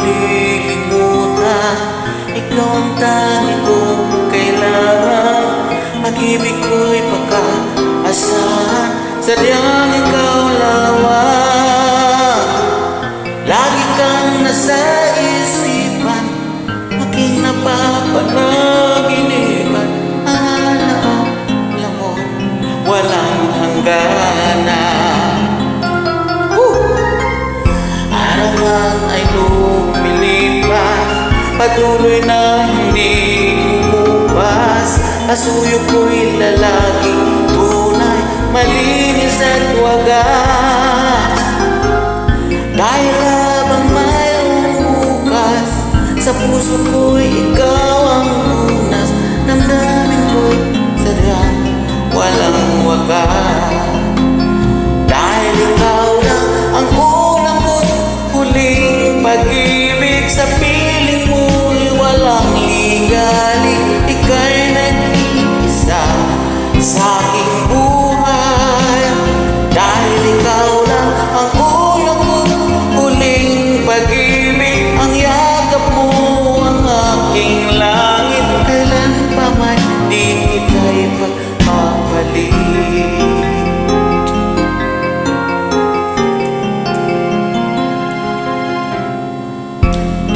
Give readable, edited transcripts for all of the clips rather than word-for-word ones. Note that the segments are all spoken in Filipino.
malilimutan. Ikaw ang tangi kong kailangan. Pag-ibig ko'y pagkaasahan, sadyang ikaw lamang. Lagi kang nasa isipan, aking napapanaginipan. Alam mo, walang hangganan. Araw man ay lumilipas, patuloy na hindi umupas. Pasuyo ko'y lalaging tunay, malinis at wagas. Dahil habang mayroong bukas, sa puso ko'y ikaw ang lunas. Damdamin ko'y sadyang walang wagas. Dahil ikaw lang ang unang ko't huling pag-ibig. Sa piling mo'y walang ligali, ika'y nag-iisa sa aking buhay. Dahil ikaw lang ang unang ko't huling pag-ibig. Ang yakap mo ang aking langit, kailan pa man di kita'y pagpapalit.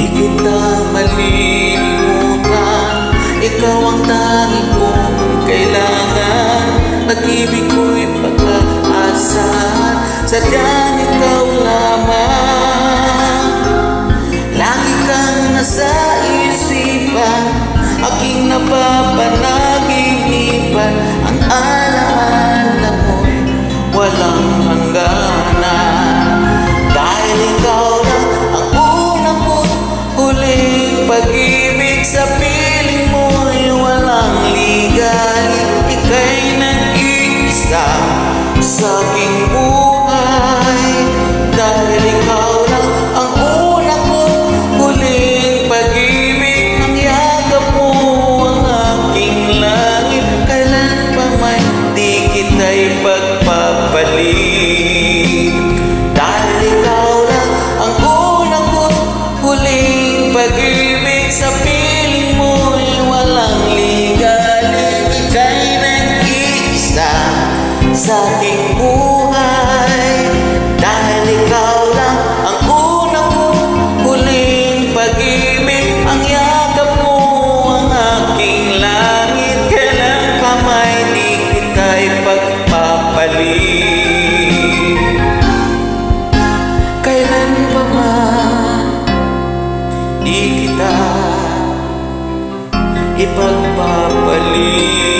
Di kita malilimutan, ikaw ang tangi kong kailangan. Pag-ibig ko'y pagkaasahan, sadyang ikaw lamang. Lagi kang nasa isipan, aking napapanaginipan. Ang alaala mo'y walang hangganan. Dahil ikaw lang ang unang ko't huling pag-ibig. Sa piling mo'y walang ligali, ika'y nag-iisa sa aking buhay. Dahil ikaw lang ang unang ko't huling pag-ibig. Ang yakap mo ang aking langit, kailan pa may di kita'y pagpapalit. Dahil ikaw lang ang unang ko't huling pag-ibig. Sa piling mo'y walang ligali, ika'y nag-iisa sa aking buhay. Dahil ikaw lang ang unang ko't huling pag-ibig. Ang yakap mo ang aking langit, kailan pa may di kita'y pagpapalit. Kailan pa man di kita ipagpapalit.